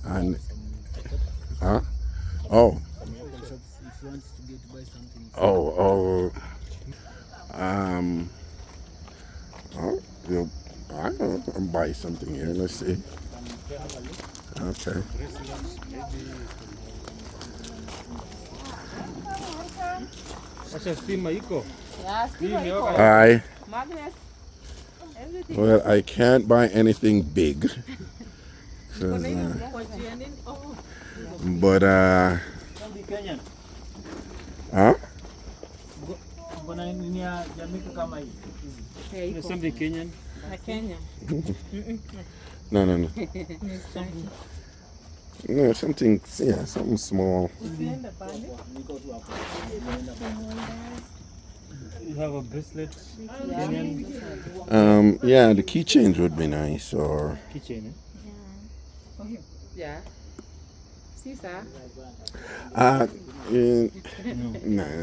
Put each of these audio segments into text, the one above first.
And huh? Oh. If you want to get to buy something. Oh. Oh, you, I don't know. I'll buy something here. Let's see. Okay. I. Well, I can't buy anything big. But huh? Something Kenyan. Kenya. No. No, something. Yeah, something small. You have a bracelet. Yeah. Yeah, the key change would be nice, or. Keychain. Yeah. See, sir. No. I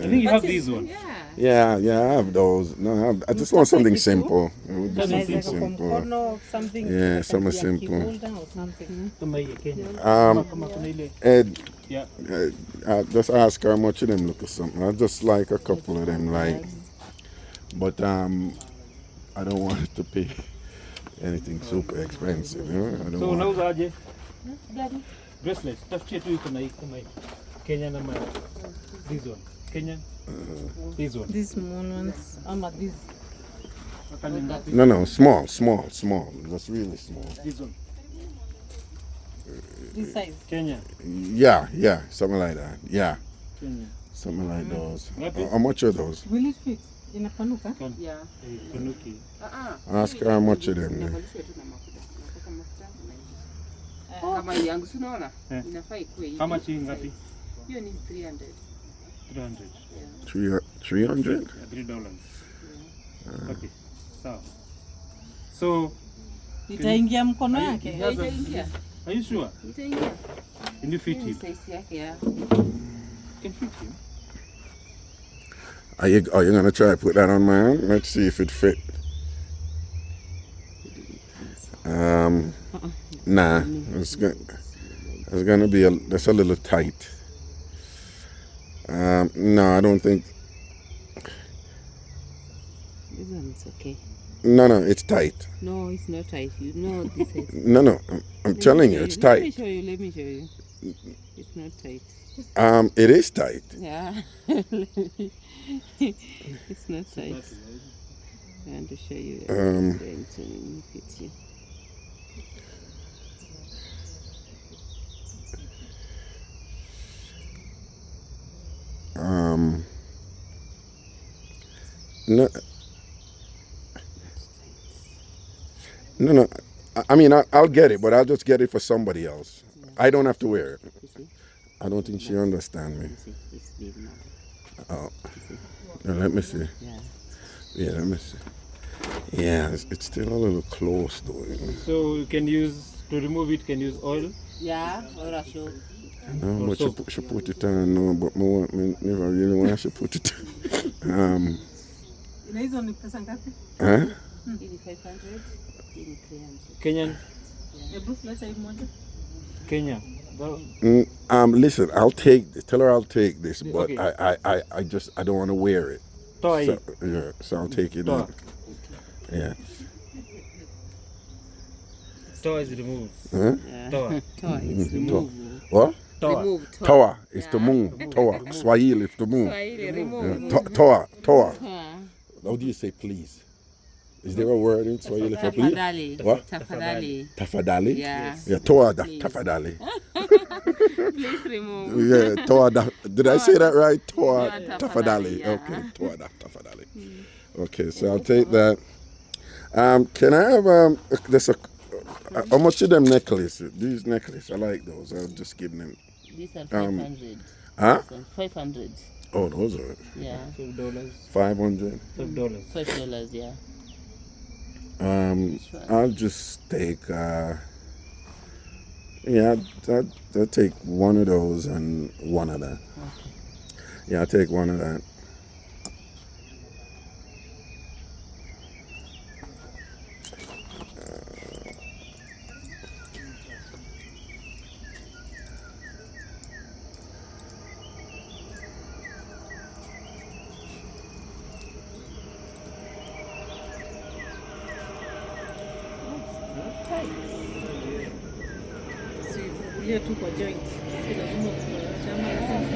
think you have these ones. Yeah. Yeah, I have those. No, I just want something simple. It would be something simple. Yeah, something simple. Ed, Yeah. just ask her how much of them look or something. I just like a couple of them, like. But I don't want to pay anything super expensive. You know? I don't So want. now Aje. Bracelet. Tafutie tu iko na hii kama hii. Kenyan ama this one. Kenyan. This one. These small ones. These. No, small. That's really small. This one. This size. Kenya. Yeah, something like that. Yeah, Kenya. something like those. Ngapi? How much are those? Will it fit? Inapanuka? Yeah. Panuki. Ask her how much of them. Then. Kama yangu si unaona? Eh. Inafaa ikuwe hivi. How much hii ngapi? Hiyo ni 300. 300. 300? $3. Okay. Sawa. So Itaingia mkono yake. Itaingia. Are you sure? Itaingia. Can you fit him? Size yake ya. Can fit him. Are you gonna try to put that on my arm? Let's see if it fit. Nah, it's gonna be that's a little tight. No, I don't think. This one's okay. No, it's tight. No, it's not tight. You know this is. No, I'm telling you, it's Let me tight. show you. It's not tight. It is tight. Yeah. It's not tight. I want to show you. It's going to fit you. No. I mean, I'll get it, but I'll just get it for somebody else. I don't have to wear it. I don't think she understands me. It's big now. Oh, now, let me see. Yeah, let me see. Yeah, it's still a little close though. You know? So you can use to remove it. Can use oil. Yeah, or a show. No, but she put it on. No, but me never really want she put it. Hizo ni pesa ngapi? Huh? Ili 500, ili 300. Kenyan. Hebu leta hii moja. Kenya. Listen, I'll take this. Tell her I'll take this, but Okay. I don't want to wear it. Toy. So I'll take it on. Yeah. Toa is removed. Huh? Toa. Toa is remove. What? Toa. Remove. Toa is to move. Toa. Swahili is to move. Swahili, remove. Toa. Toa. How do you say please? Is there a word in Swahili for please? Tafadhali. What? Tafadhali. Tafadali? Yeah. Yeah, toa da tafadali. Please remove. Yeah, toa da. Did I say that right? Toa Toa tafadali. yeah. Okay, toa da tafadali. Okay, so I'll take that. Can I have how much of them necklaces? These necklaces, I like those. I'll just give them. These are 500. Huh? 500. Oh, those are Yeah. $5. 500. $5. $5, yeah. I'll just take. I'll take one of those and one of that. Okay. Yeah, I'll take one of that. Ile tu kwa joint. Si lazima chama lazima.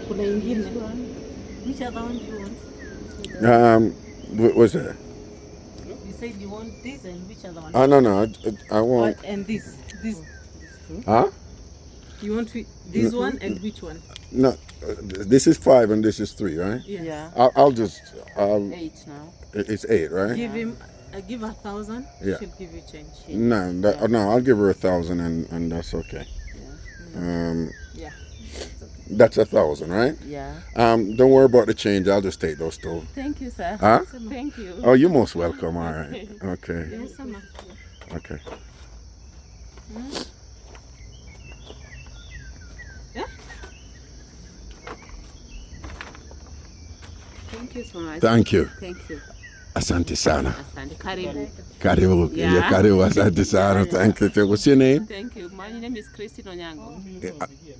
Kuna ingine. Which other one do you want? What's that? You said you want this and which other one? Oh, no, I want. And this two. Huh? You want this one and which one? No, this is 5 and this is 3, right? Yeah. I'll just. 8 now. It's 8, right? Give him. Give her 1,000. Yeah. She'll give you change. No, I'll give her 1,000 and that's okay. Yeah. Yeah. That's 1,000, right? Yeah. Don't worry about the change. I'll just take those 2. Thank you, sir. Huh? Thank you. Oh, you're most welcome. All right. Okay. Yes, sir. Okay. Thank you so much. Thank you. Thank you. Asante sana. Asante. Karibu. Karibu. Yeah. Yeah, karibu. Asante sana. Thank you. What's your name? Thank you. My name is Christine Onyango.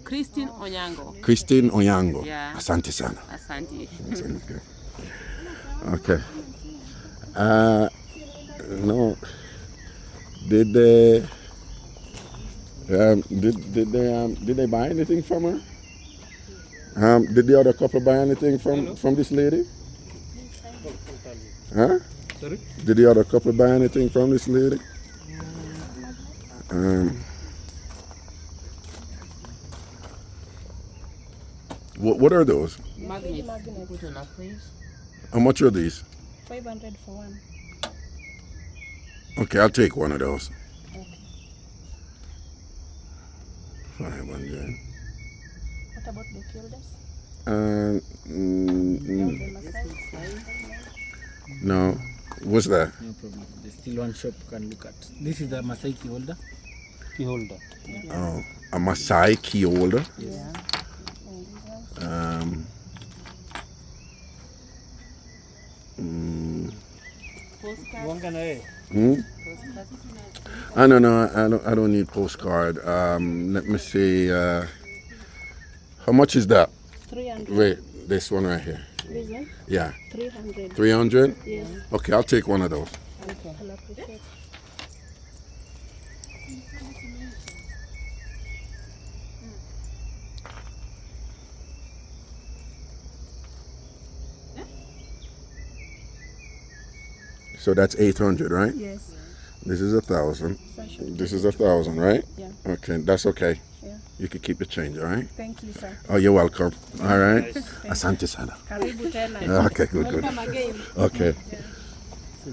Christine Onyango. Christine Onyango. Yeah. Asante sana. Asante. Okay. No. Did they did they buy anything from her? Did the other couple buy anything from this lady? Huh? Sorry? Did the other couple buy anything from this lady? What are those? Magnets. Put on a fridge. How much are these? 500 for one. Okay, I'll take one of those. 500. What about the gildas? No. What's that? No problem. There's still one shop you can look at. This is the Masai key holder. Key holder. Oh, a Maasai key holder. Yeah. Wanga na wewe. I don't need postcard. Let me see. How much is that? 300. Wait, this one right here. This one? Yeah. 300. 300? Yes. Okay, I'll take one of those. Okay. I'll appreciate. So that's 800, right? Yes. This is 1,000. Sasha. This is 1,000, right? Yeah. Okay, that's okay. Yeah. You can keep the change, all right? Thank you, sir. Oh, you're welcome. All right. Asante sana. Karibu tena. Okay, good. Welcome again. Okay. You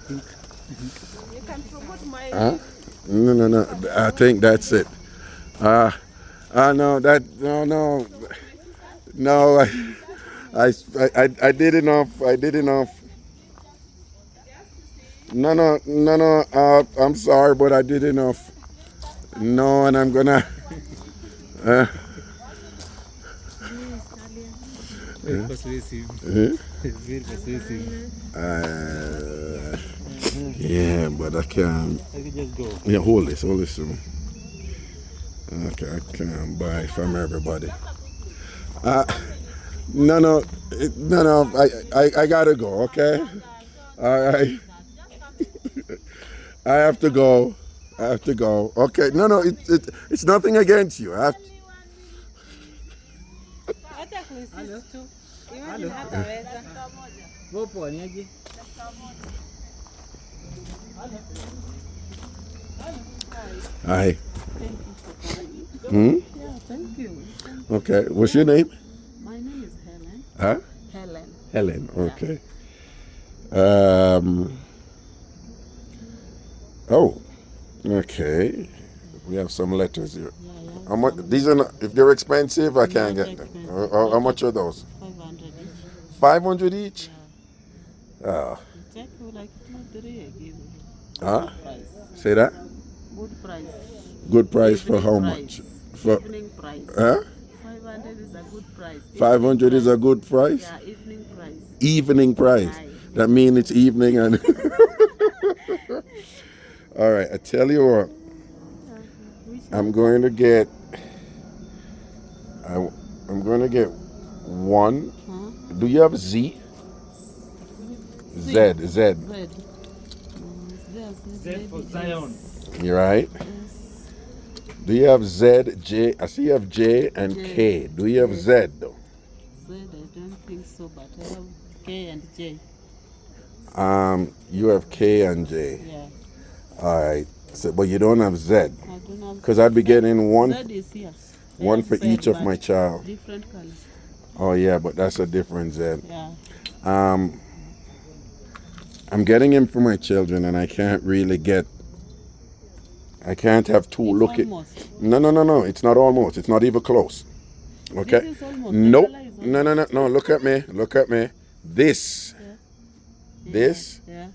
can promote my... Huh? No. I think that's it. No. I did enough. I did enough. No. I'm sorry, but I did enough. No, and I'm gonna. Very persuasive. Very persuasive. Yeah, but I can't. I can just go. Yeah, hold this. Okay, I can't buy from everybody. No. I gotta go. Okay. All right. I have to go. Okay. No. It's nothing against you. I have to. Popo ni aje? Hi. Yeah, thank you. Okay. What's your name? My name is Helen. Huh? Helen. Helen. Okay. Oh. Okay. We have some letters here. Yeah. How much? These are not, if they're expensive, I can't get them. How much are those? 500 each. 500 each? Yeah. Check you like 2, 3, I give you. Huh? Price. Say that? Good price. Good price for Evening how price. much? For Evening price. huh? 500 is a good price. 500 is a good price? Yeah, evening price. Evening price. Aye. That means it's evening and all right, I tell you what. I'm going to get one. Huh? Do you have Z? Z. Z. Z. There's Z for Zion. You're right. Yes. Do you have Z, J? I see you have J and J. K. Do you have Yes. Z though? Z, I don't think so, but I have K and J. You have K and J. Yeah. All right. So, but you don't have Z. I don't have. Because I'd be getting one Z is here. I one have for Z, each of but my child. different colors. Oh yeah, but that's a different Z. Yeah. I'm getting him for my children, and I can't really get. I can't have two. It's Look at. almost. No. It's not almost. It's not even close. Okay. This is almost. Nope. The color is No. almost. No. Look at me. Look at me. This. Yeah. This. Yeah.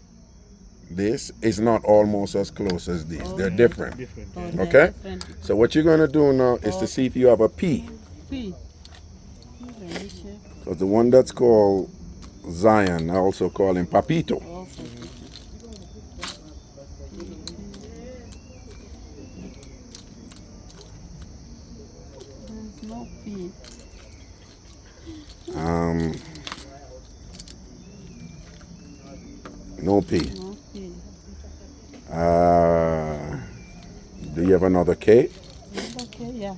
This is not almost as close as these. They're Okay. different. Different. Oh, Yeah. they're Okay. different. So what you're gonna do now is to see if you have a P. P. Let me check. Because the one that's called Zion, I also call him Papito. Oh, there's no P. No P. No P. Do you have another K? Okay, yeah.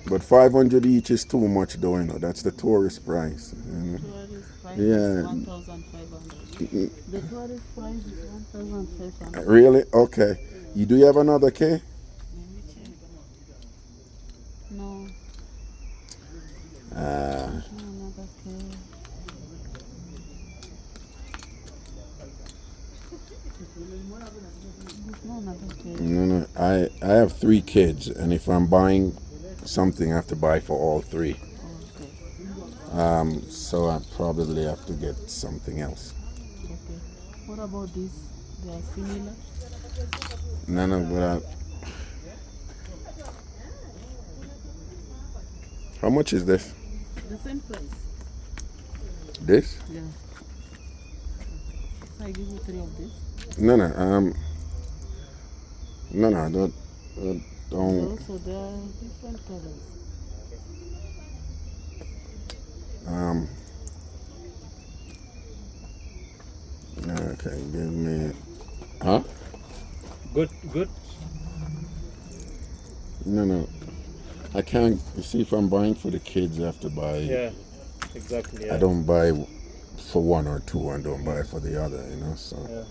But 500 each is too much though, you know. That's the tourist price. You know. Tourist price Yeah. is 1,500. The tourist price is 1,500. Really? Okay. Do you have another K? Let me check. No, no another K. There's no another K. No. I have 3 kids, and if I'm buying something, I have to buy for all 3. Okay. So I probably have to get something else. Okay. What about this? They are similar. No, but how much is this? The same price. This? Yeah. So I give you 3 of this. No, I don't. Also, there are different colors. Okay, give me. Huh? Good. No. I can't. You see, if I'm buying for the kids, I have to buy. Yeah. Exactly. Yeah. I don't buy for one or two and don't buy for the other, you know. So. Yeah.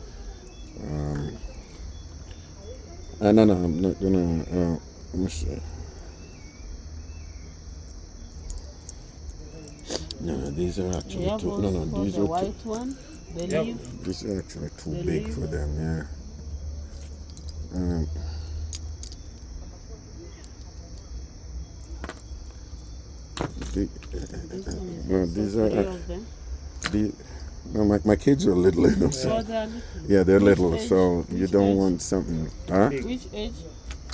No, I'm not gonna. Let me see. No, these are actually Yeah, too. also These the are white one, the Yep. leaf. These are actually too The big leaf. for them. Yeah. This one is No, also these 3 are. of them. No, my kids are little, you know. So So, they are little. yeah, they're Which little. age? So you Which don't age? want something, huh? Which age?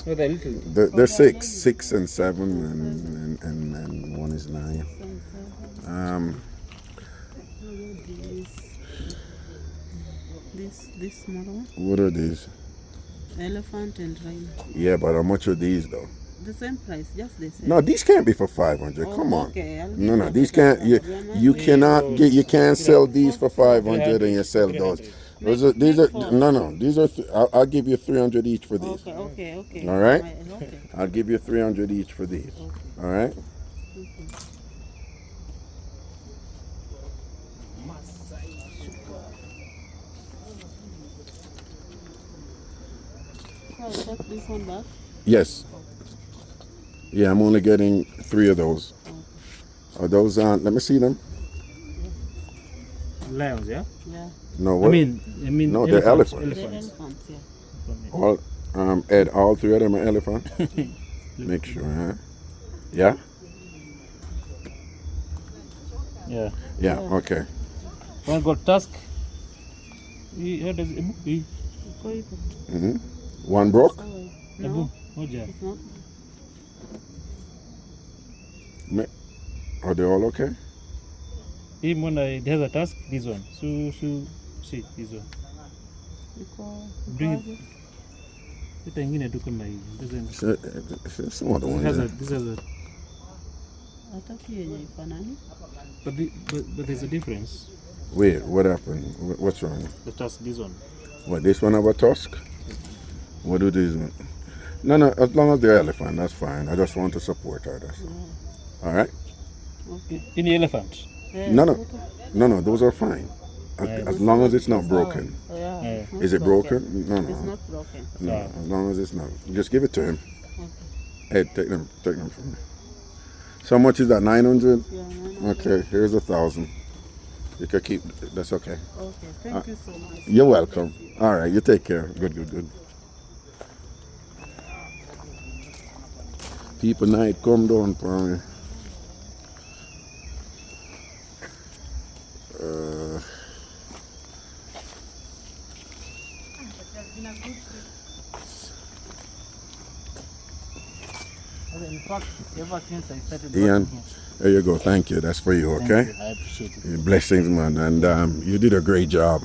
No, they're little. They're they're 6 and 7, and one is 9. This small one, What are these? elephant and rhino. Yeah, but how much are these though? The same price, just the same. No, these can't be for 500. Oh, Come on. okay, I'll No, give no, you these the can't. You, 500. you cannot get. You can't sell these for 500 and 300. you sell those. 300. Those are, these are Make no. These are. I'll give you 300 each for these. Okay. All right. Okay. I'll give you 300 each for these. All right. So I take this one back. Yes. Yeah, I'm only getting 3 of those. Are those on? Let me see them. Lions, yeah. Yeah. No, I what? mean. No, they're elephants. The Elephants. elephants, yeah. All, Ed, all 3 of them are elephant. Make sure, huh? Yeah. Yeah. Yeah. Okay. One got tusk. How does it? One broke. No, Moja. it's not. Are they all okay? Him when it has a tusk. This one. So see this one. Breathe. Ita ingine tu kama hii. Some other one. This has a but there's a difference. Wait, what happened? What's wrong? The tusk, this one. What, this one have a tusk? What do these one? No, as long as they're elephant, that's fine. I just want to support her, that's all. All right? In the elephant. No, those are fine. As long as it's not broken. Yeah. Is it broken? No. It's not broken. No, as long as it's not. Just give it to him. Okay. Hey, take them from me. So how much is that? 900? Yeah, 900. Okay, here's 1,000. You can keep. That's okay. Okay, thank you so much. You're welcome. All right, you take care. Good. People night come down for me. In fact, ever since I started Ian, working here, there you go. Thank you. That's for you, okay? thank you. I appreciate it. Blessings, man. And you did a great job.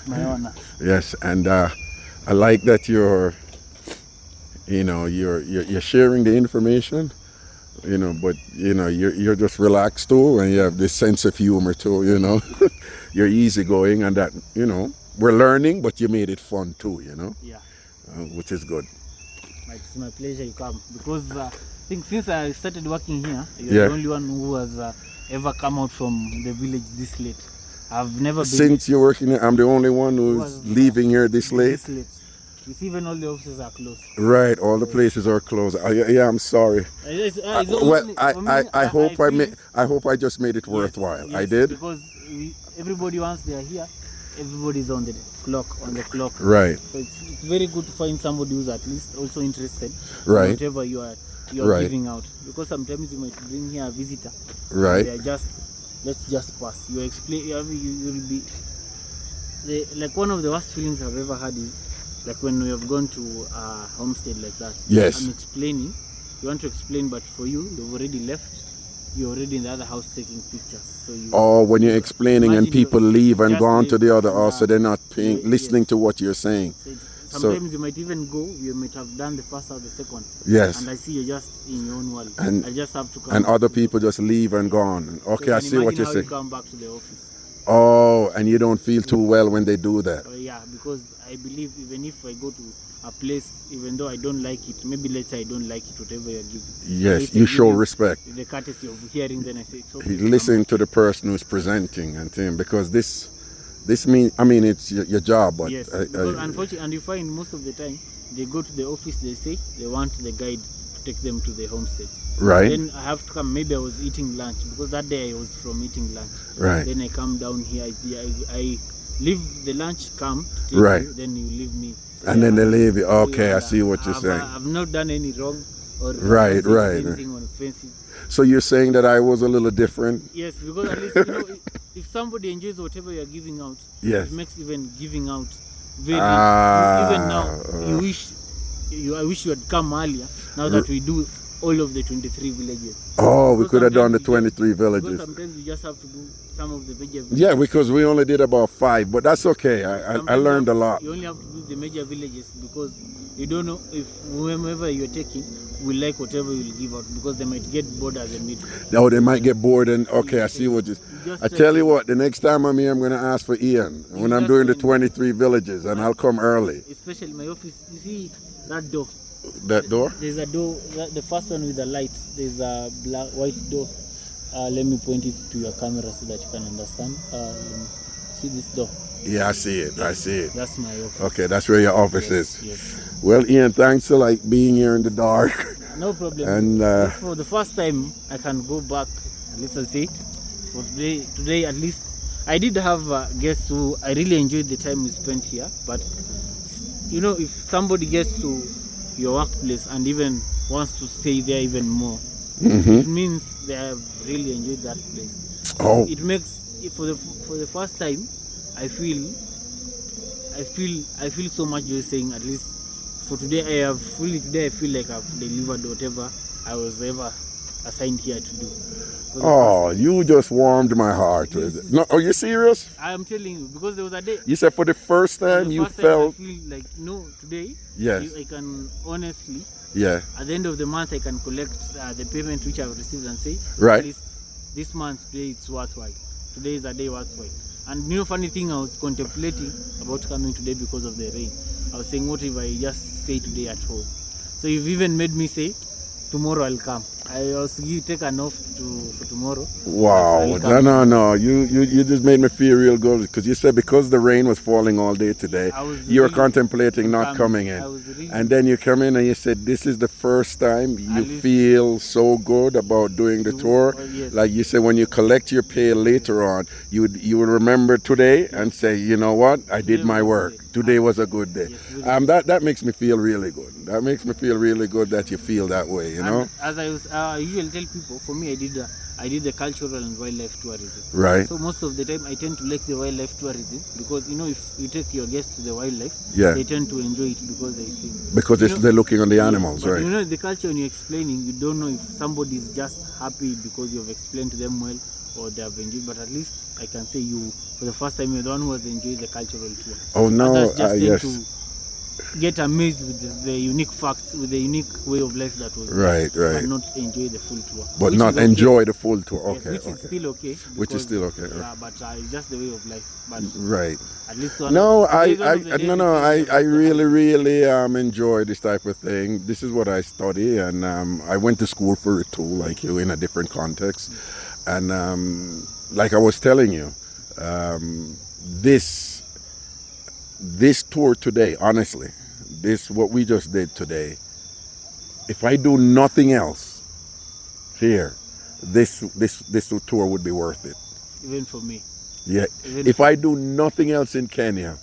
My honor. Yes, and I like that you're sharing the information, but you're just relaxed too, and you have this sense of humor too, You're easygoing, and that, we're learning, but you made it fun too, Yeah. Which is good. It's my pleasure you come because I think since I started working here, you're Yeah. the only one who has ever come out from the village this late. I've never been Since you're working here, I'm the only one who's leaving here this late. this late. You see, even all the offices are closed. Right, all the places are closed. Yeah, I'm sorry. I hope I just made it worthwhile. Yes, I did. because everybody once they are here, everybody's on the clock. Right. So it's very good to find somebody who's at least also interested Right. in whatever you are Right. giving out. Because sometimes you might bring here a visitor. Right. They are let's just pass. You explain. You'll be like one of the worst feelings I've ever had is like when we have gone to a homestead like that. Yes. I'm explaining. You want to explain, but for you, you've already left. You're already in the other house taking pictures. So you. Oh, when you're explaining and Imagine people you leave and just gone to leave. the other house, so they're not listening Yes. to what you're saying. So sometimes you might even go. You might have done the first or the second. Yes. And I see you're just in your own world. And- I just have to come. And back other to the people just leave and gone. office. Okay, So I you see can what imagine you're how saying. You come back to the office. Oh, and you don't feel too well when they do that. Yeah, because I believe even if I go to a place, even though I don't like it, maybe later I don't like it, whatever you're giving. Yes, If I you give show respect. The courtesy of hearing, then I say it's okay. Listen to the person who's presenting and thing, because this means, it's your job, but Yes, because unfortunately, and you find most of the time they go to the office, they say they want the guide to take them to the homestead. right, Then I have to come. Maybe I was eating lunch because that day I was from eating lunch. right, Then I come down here. I leave the lunch, come to take Right. you, then you leave me. and then they leave you. Okay, I And, see what you're I've, saying. I've not done any wrong or Right, I've not right. said anything offensive. So you're saying that I was a little different? Yes, because at least if somebody enjoys whatever you're giving out, Yes. it makes even giving out very. Ah, even now, I wish you had come earlier. Now that we do all of the 23 villages. Oh, we Because could have done the sometimes 23 Because villages. sometimes you just have to do some of the major villages. Yeah, because we only did about 5, but that's okay. I Sometimes learned a lot. You only have to do the major villages because you don't know if whoever you're taking will like whatever you'll give out because they might get bored as a meet. No, they might get bored and okay, I see what you. I tell you what, the next time I'm here, I'm going to ask for Ian when I'm doing the 23 villages, and I'll come early. Especially my office, you see that door. That door? There's a door, the first one with the light. There's a white door. Let me point it to your camera so that you can understand. See this door? Yeah, I see it. I see it. That's my office. Okay, that's where your office is. Yes. Well, Ian, thanks for being here in the dark. No problem. And for the first time, I can go back. Let's say for today at least. I did have guests who I really enjoyed the time we spent here. But if somebody gets to your workplace and even wants to stay there even more, it means they have really enjoyed that place. Oh, It makes for the first time, I feel so much joy saying at least for today I feel like I've delivered whatever I was ever assigned here to do. Oh, you just warmed my heart with it. No, are you serious? I am telling you, because there was a day. You said for the first time the you first felt. time I feel like, today, Yes. I can honestly, Yeah. at the end of the month, I can collect the payment which I've received and say, Right. at least this month, today it's worthwhile. Today is a day worthwhile. And funny thing, I was contemplating about coming today because of the rain. I was saying, what if I just stay today at home? So you've even made me say, tomorrow I'll come. I also take an off for tomorrow. Wow. I'll come. No. You just made me feel real good because you said because the rain was falling all day today, I was you were really contemplating not coming in. I was really, And then you come in and you said this is the first time you least- feel so good about doing the tour. yes. Like you said, when you collect your pay later on, you would remember today and say, you know what, I did Today my was a work. good day. Today was a good day. Yes, really. That makes me feel really good. That makes me feel really good that you feel that way. You know, And as I usually tell people, for me, I did the cultural and wildlife tourism. right? So most of the time, I tend to like the wildlife tourism because if you take your guests to the wildlife, Yeah. they tend to enjoy it because they see. Because they're looking on the animals, But right? the culture when you're explaining, you don't know if somebody is just happy because you've explained to them well or they have enjoyed. But at least I can say you, for the first time, you're the one who has enjoyed the cultural tour. Oh no, Others just tend yes. to get amazed with the unique facts, with the unique way of life that was Right, there, right. but not enjoy the full tour. But Which not is okay. enjoy the full tour. Yes, Okay, which is okay. still okay. Which is because- still okay. Yeah, but it's just the way of life. But Right. at least one No, today is one of the days you feel I like really enjoy this type of thing. This is what I study, and I went to school for it too, like you, in a different context. And like I was telling you, this tour today, honestly, what we just did today, if I do nothing else here, this tour would be worth it. even for me. Yeah. Even If I do nothing else in Kenya,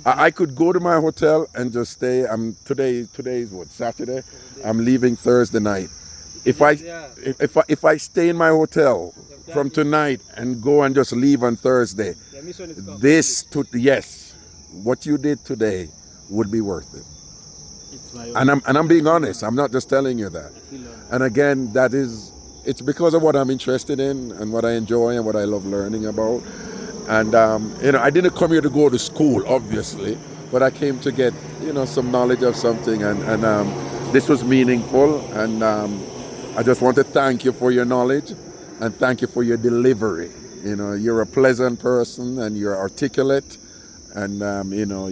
I could go to my hotel and just stay. Today is what, Saturday? I'm leaving Thursday night. If I stay in my hotel from tonight and go and just leave on Thursday, yes, what you did today would be worth it. it's my And I'm being honest. I'm not just telling you that. And again, it's because of what I'm interested in and what I enjoy and what I love learning about. And I didn't come here to go to school, obviously, but I came to get some knowledge of something, and this was meaningful. And I just want to thank you for your knowledge and thank you for your delivery. You're a pleasant person and you're articulate, and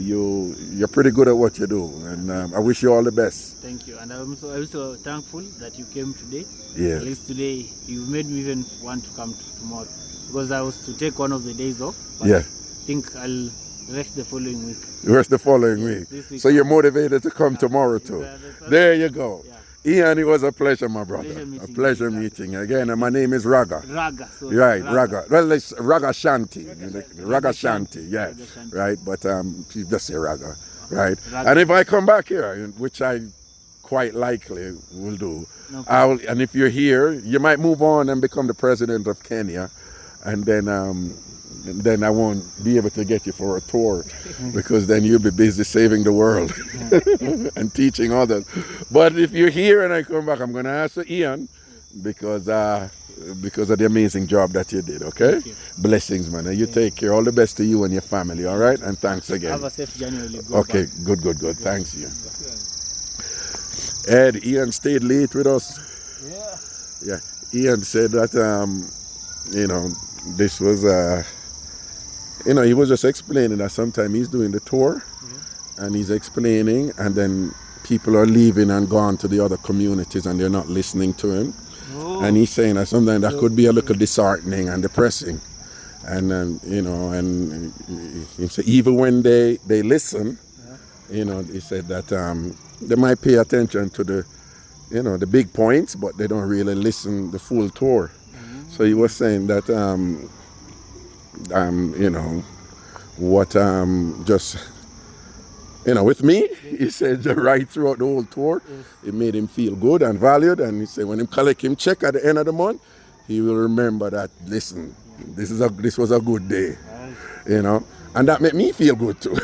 you're pretty good at what you do. And I wish you all the best. Thank you. And I'm also thankful that you came today. Yeah. At least today, you made me even want to come tomorrow. Because I was to take one of the days off. But Yeah. I think I'll rest the following week. The rest the following week. This week So you're motivated to come tomorrow too. There you go. Yeah. Ian, it was a pleasure, my brother. Pleasure meeting A pleasure you. meeting. Again, and my name is Raga. Raga. So Right, Raga. Well, it's Ragashanti. Ragashanti, yeah. Ragashanti. Right, but you just say Raga, right? Raga. And if I come back here, which I quite likely will do, No problem. and if you're here, you might move on and become the president of Kenya, and then I won't be able to get you for a tour because then you'll be busy saving the world and teaching others. But if you're here and I come back, I'm going to ask Ian because of the amazing job that you did, okay? Thank you. Blessings, man. And you take care. All the best to you and your family, all right? And thanks again. Have a safe journey when you go Okay, back. good. Thanks, you. Ed, Ian stayed late with us. Yeah. Ian said that, this was, he was just explaining that sometimes he's doing the tour and he's explaining, and then people are leaving and gone to the other communities and they're not listening to him. Oh. And he's saying that sometimes that could be a little disheartening and depressing. And then, and he said even when they listen, he said that they might pay attention to the big points, but they don't really listen the full tour. So he was saying that, with me, he said right throughout the whole tour, it made him feel good and valued. And he said when he collect him check at the end of the month, he will remember that, listen, this was a good day, and that made me feel good too.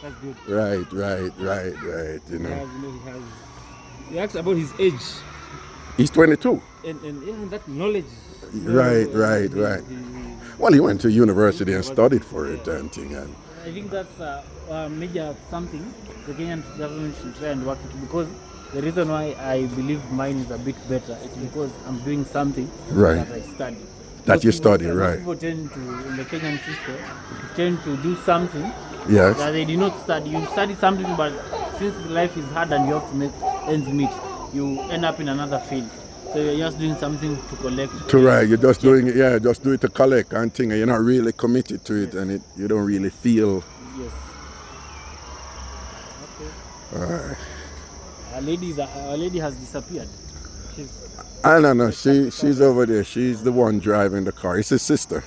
That's good. Right. He asked about his age He's 22. and that knowledge. Right. Well, he went to university and studied for it and thing. And I think that's a major something the Kenyan government should try and work it, because the reason why I believe mine is a bit better is because I'm doing something Right. that I study. That you Most people- study, most right. People tend to, in the Kenyan system, tend to do something yes. that they did not study. You study something, but since life is hard and you have to make ends meet, you end up in another field. So you're just doing something to collect. Right, you're just doing it, just do it to collect and thing, and you're not really committed to it, and you don't really feel. Yes. Alright. Our lady has disappeared. I don't know. She's over there. She's the one driving the car. It's his sister.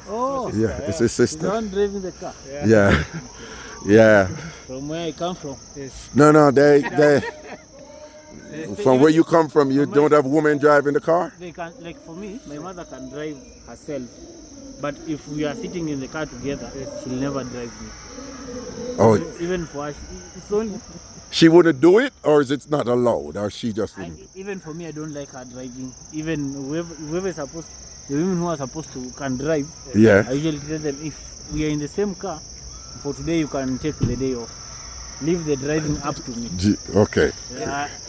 Oh, Yeah, it's his she's the sister. one driving the car. Yeah, yeah. From where I come from. No, they. From where you come from, you don't have women driving the car. They can, like for me, my mother can drive herself, but if we are sitting in the car together, she'll never drive me. Oh, Even for us, it's only. she wouldn't do it, or is it not allowed, or she just wouldn't? Even for me, I don't like her driving. Even whoever is supposed, the women who are supposed to can drive. Yeah. I usually tell them, if we are in the same car, for today you can take the day off. Leave the driving up to me. Okay.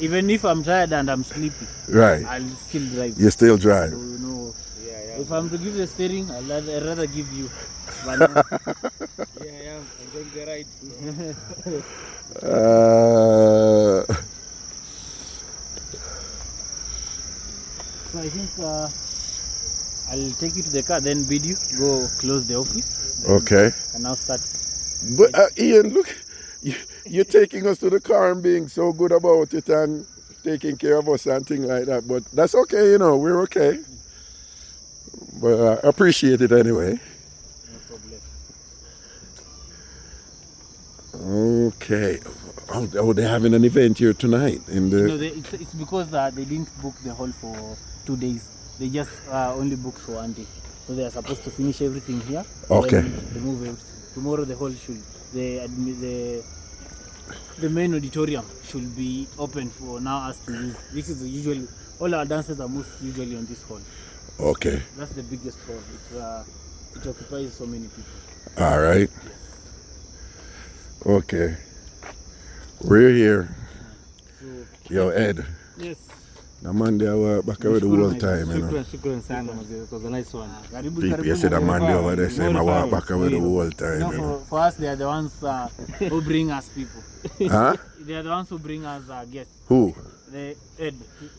Even if I'm tired and I'm sleepy, Right. I'll still drive. You still drive. So, you know, if I'm to give the steering, I'd rather give you. But no. Yeah, I'm going the ride. So I think I'll take you to the car, then bid you go close the office. Okay. And now start. But Ian, look, you're taking us to the car and being so good about it and taking care of us and things like that. But that's okay, you know, we're okay. But I appreciate it anyway. No problem. Okay. Oh, they're having an event here tonight in the. No, it's because they didn't book the hall for 2 days. They just only booked for 1 day. So they are supposed to finish everything here. Okay. Then they move everything. Tomorrow the hall should the main auditorium should be open for now us to use. This is usually all our dances are most usually on this hall. Okay. That's the biggest hall. It occupies so many people. All right. Okay. We're here. So, Yo, Ed. yes. The man there work back away the whole time, you know. Shukran sana mazee. It was a nice one. People, you see the man there over there saying I walk back away the whole time, No, you know. for us, they are the ones who bring us people. Huh? They are the ones who bring us guests. Who? The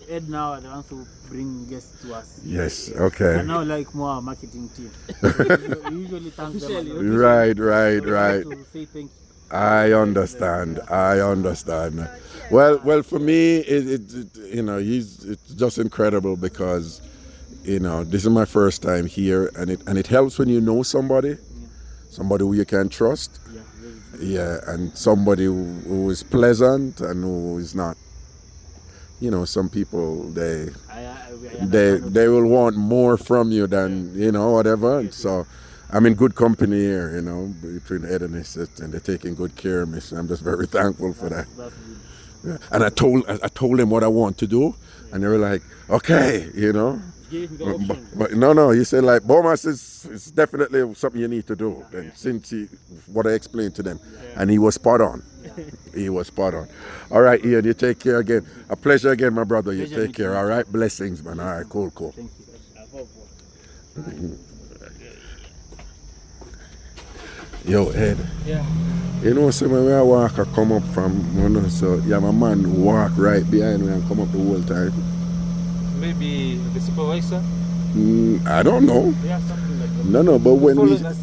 Ed now are the ones who bring guests to us. Yes, okay. And now like more marketing team. We usually thank them. Right. To say thank you. I understand. Well, for me, it's just incredible because, this is my first time here, and it helps when you know somebody who you can trust. Yeah, and somebody who is pleasant and who is not. Some people they will want more from you than whatever. And so I'm in good company here, between Ed and his sister, and they're taking good care of me. So I'm just very thankful for that. That's good. Yeah. And I told them what I want to do, and they were like, okay, But no, he said like BOMAS is definitely something you need to do. And since what I explained to them, and he was spot on. He was spot on. All right, Ian, you take care again. A pleasure again, my brother. You take care. All right, blessings, man. All right, cool. Thank you. Yo, Ed. Yeah. So when I walk, I come up from, so yeah, my man walk right behind me and come up the whole time. Maybe the supervisor? I don't know. Yeah, something like that. No, but when we Followed us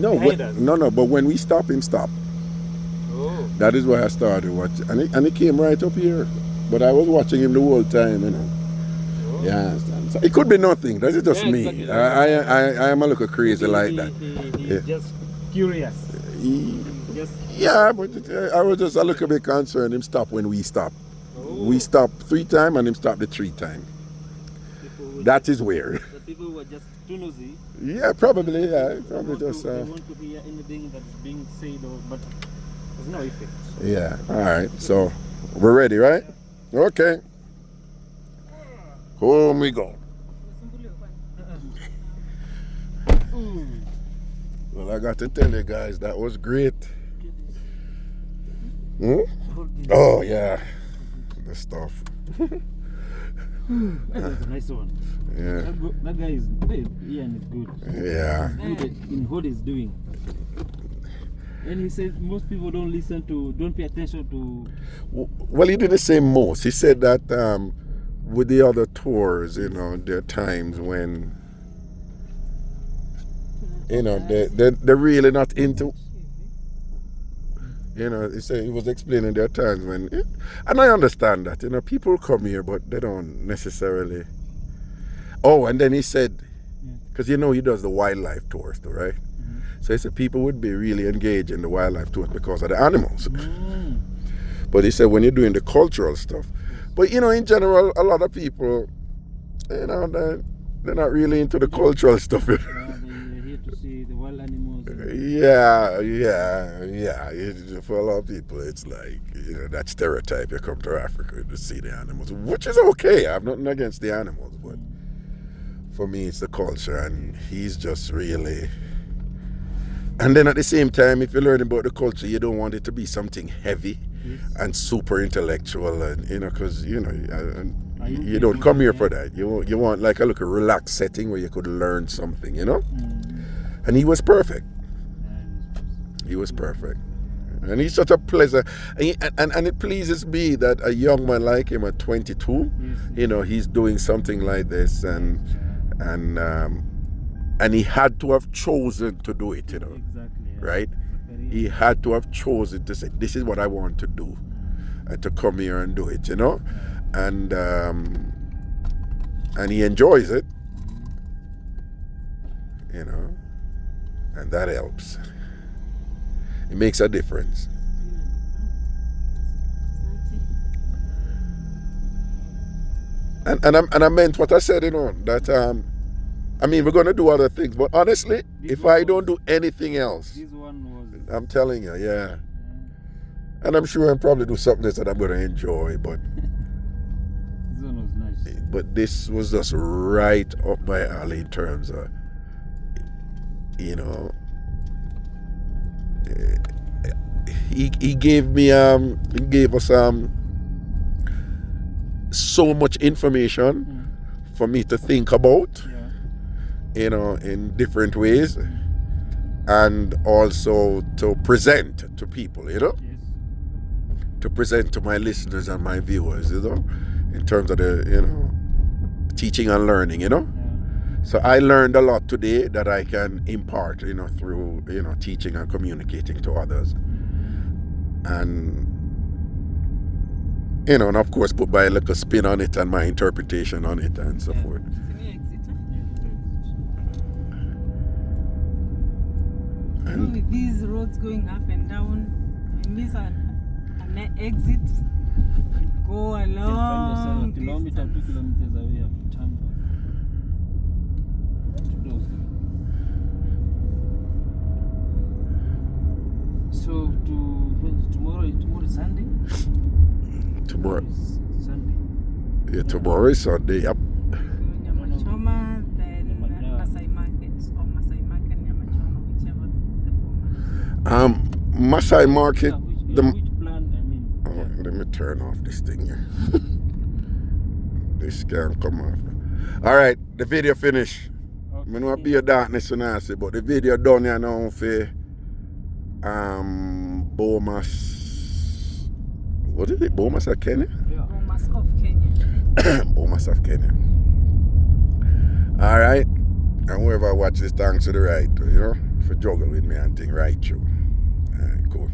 but behind us. when we stop, him stop. Oh. That is why I started watching, and he came right up here. But I was watching him the whole time, Oh. Yeah, so it could be nothing. That is just Yeah, me. exactly. I am a little crazy like that. He's just curious. Yeah, but I was just a little bit concerned. Him stop when we stop. Oh. We stop 3 times and him stop the 3 times. That is weird. The people were just too nosy. Yeah, probably. Yeah, probably just. They want to hear anything that's being said, but there's no effect. Yeah. All right. So we're ready, right? Okay. Home we go. Well, I got to tell you guys, that was great. Hmm? Oh, yeah. The stuff. That's a nice one. Yeah. That guy is, Ian is good. Yeah. Good in what he's doing. And he said most people don't pay attention to. Well, he didn't say most. He said that with the other tours, you know, there are times when, you know, they're really not into. You know, he was explaining there are times when, and I understand that, you know, people come here, but they don't necessarily. Oh, and then he said, because you know he does the wildlife tours too, right? Mm-hmm. So he said people would be really engaged in the wildlife tours because of the animals. Mm. But he said when you're doing the cultural stuff, but you know, in general, a lot of people, you know, they're not really into the cultural stuff. They're here to see the wild animals. Yeah. For a lot of people, it's like, you know, that stereotype. You come to Africa to see the animals, which is okay. I have nothing against the animals, but for me, it's the culture, and he's just really. And then at the same time, if you learn about the culture, you don't want it to be something heavy and super intellectual, and you know, because you know, you don't come here for that. You want like a little relaxed setting where you could learn something, you know. And he was perfect. He was perfect. And he's such a pleasant, and it pleases me that a young man like him at 22, you know, he's doing something like this, and he had to have chosen to do it, you know, right? He had to have chosen to say, this is what I want to do, and to come here and do it, you know, and he enjoys it, you know, and that helps. It makes a difference. And I meant what I said, you know, that I mean, we're gonna do other things, but honestly, if I don't do anything else, This one was. I'm telling you, yeah. And I'm sure I'll probably do something else that I'm gonna enjoy, but This one was nice. but this was just right up my alley in terms of, you know, he gave us so much information for me to think about, you know, in different ways, and also to present to people, you know, to present to my listeners and my viewers, you know, in terms of the, you know, teaching and learning, you know. So I learned a lot today that I can impart, you know, through, you know, teaching and communicating to others. And, you know, and of course put my little spin on it and my interpretation on it and so forth. And with these roads going up and down, you miss an exit, you go along. Kilometer, 2 kilometers away to Tambourine. So tomorrow is Sunday? Tomorrow. Sunday. Yeah, tomorrow is Sunday, yep. Nyamachoma, then Masai Market, or Masai Market, Nyamachoma, whichever the format. Masai Market. Which plan? I mean. Oh, let me turn off this thing here. This can't come off. All right, the video finished. Okay. I know be a darkness when I say, but the video done here now for BOMAS. What is it? BOMAS of Kenya? Yeah. BOMAS of Kenya. BOMAS of Kenya. All right, and whoever watch this, thanks to the right, you know, for juggle with me and thing right through. All right, cool.